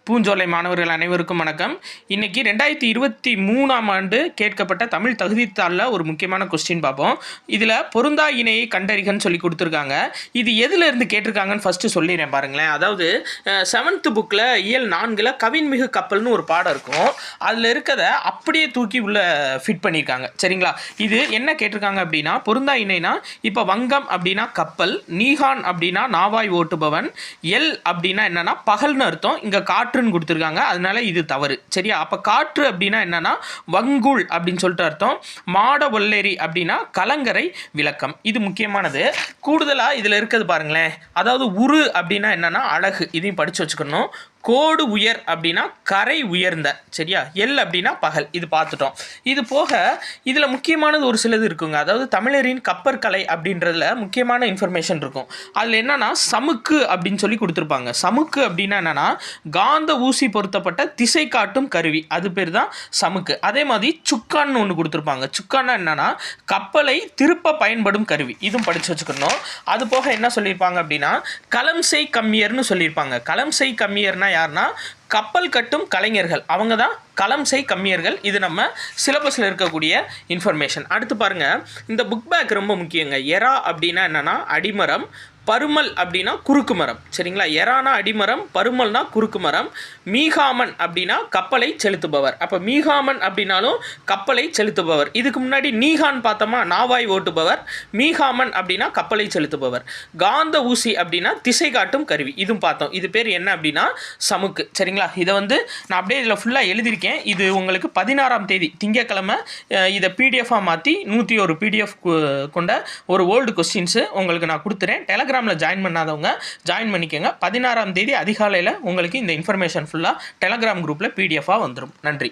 பூஞ்சோலை மாணவர்கள் அனைவருக்கும் வணக்கம். இன்னைக்கு 2023ஆம் ஆண்டு கேட்கப்பட்ட தமிழ் தகுதித்தாளில் ஒரு முக்கியமான கொஸ்டின் பார்ப்போம். இதில் பொருந்தா இணையை கண்டறிகன்னு சொல்லி கொடுத்துருக்காங்க. இது எதுலேருந்து கேட்டிருக்காங்கன்னு ஃபஸ்ட்டு சொல்லிடுறேன் பாருங்களேன். அதாவது 7th புக்கில் இயல் 4ல் கவின்மிகு கப்பல்னு ஒரு பாடம் இருக்கும். அதில் இருக்கிறத அப்படியே தூக்கி உள்ள ஃபிட் பண்ணியிருக்காங்க. சரிங்களா? இது என்ன கேட்டிருக்காங்க அப்படின்னா, பொருந்தா இணைனா இப்போ வங்கம் அப்படின்னா கப்பல், நீகான் அப்படின்னா நாவாய் ஓட்டுபவன், எல் அப்படின்னா என்னன்னா பகல்னு அர்த்தம். இங்கே காற்றுன்னு கொடுத்துருக்காங்க, அதனால இது தவறு. சரியா? அப்போ காற்று அப்படின்னா என்னன்னா வங்குள் அப்படின்னு சொல்லிட்டு அர்த்தம். மாட ஒல்லேரி அப்படின்னா கலங்கரை விளக்கம். இது முக்கியமானது. கூடுதலாக இதில் இருக்கிறது பாருங்களேன். அதாவது உரு அப்படின்னா என்னன்னா அழகு, இதையும் படித்து வச்சுக்கணும். கோடு உயர் அப்படின்னா கரை உயர்ந்த. சரியா? எல் அப்படின்னா பகல். இது பார்த்துட்டோம். இது போக இதில் முக்கியமானது ஒரு சிலது இருக்குங்க. அதாவது தமிழரின் கப்பற்கலை அப்படின்றதுல முக்கியமான இன்ஃபர்மேஷன் இருக்கும். அதில் என்னன்னா சமுக்கு அப்படின்னு சொல்லி கொடுத்துருப்பாங்க. சமுக்கு அப்படின்னா என்னன்னா காந்த ஊசி பொருத்தப்பட்ட திசை காட்டும் கருவி, அது பேர் தான் சமுக்கு. அதே மாதிரி சுக்கான்னு ஒன்று கொடுத்துருப்பாங்க. சுக்கான்னா என்னன்னா கப்பலை திருப்ப பயன்படும் கருவி. இதுவும் படித்து வச்சுக்கணும். அது போக என்ன சொல்லியிருப்பாங்க அப்படின்னா களம் செய் கம்மியர்னு சொல்லியிருப்பாங்க. களம் செய் கம்மியர்னா யாருன்னா கப்பல் கட்டும் கலைஞர்கள், அவங்க தான் களம் செய் கம்மியர்கள். இது நம்ம சிலபஸில் இருக்கக்கூடிய இன்ஃபர்மேஷன். அடுத்து பாருங்கள், இந்த புக் பேக் ரொம்ப முக்கியங்க. எரா அப்படின்னா என்னென்னா அடிமரம், பருமல் அப்படின்னா குறுக்கு மரம். சரிங்களா? எரானா அடிமரம், பருமல்னா குறுக்கு மரம். மீகாமன் அப்படின்னா கப்பலை செலுத்துபவர். அப்போ மீகாமன் அப்படின்னாலும் கப்பலை செலுத்துபவர். இதுக்கு முன்னாடி நீகான் பார்த்தோமா, நாவாய் ஓட்டுபவர். மீகாமன் அப்படின்னா கப்பலை செலுத்துபவர். காந்த ஊசி அப்படின்னா திசை காட்டும் கருவி, இதுவும் பார்த்தோம். இது பேர் என்ன அப்படின்னா சமுக்கு. சரிங்களா? இதை நான் அப்படியே இதில் ஃபுல்லாக எழுதியிருக்கேன். இது உங்களுக்கு 16ஆம் தேதி திங்கட்கிழமை இதை பிடிஎஃபாக மாற்றி 101 பிடிஎஃப் கொண்ட ஒரு ஓல்டு கொஸ்டின்ஸு உங்களுக்கு நான் கொடுத்துறேன். டெலகிராமில் ஜாயின் பண்ணாதவங்க ஜாயின் பண்ணிக்கோங்க. 16ஆம் தேதி அதிகாலையில் உங்களுக்கு இந்த இன்ஃபர்மேஷன் ஃபுல்லாக டெலகிராம் குரூப்பில் பிடிஎஃபாக வந்துடும். நன்றி.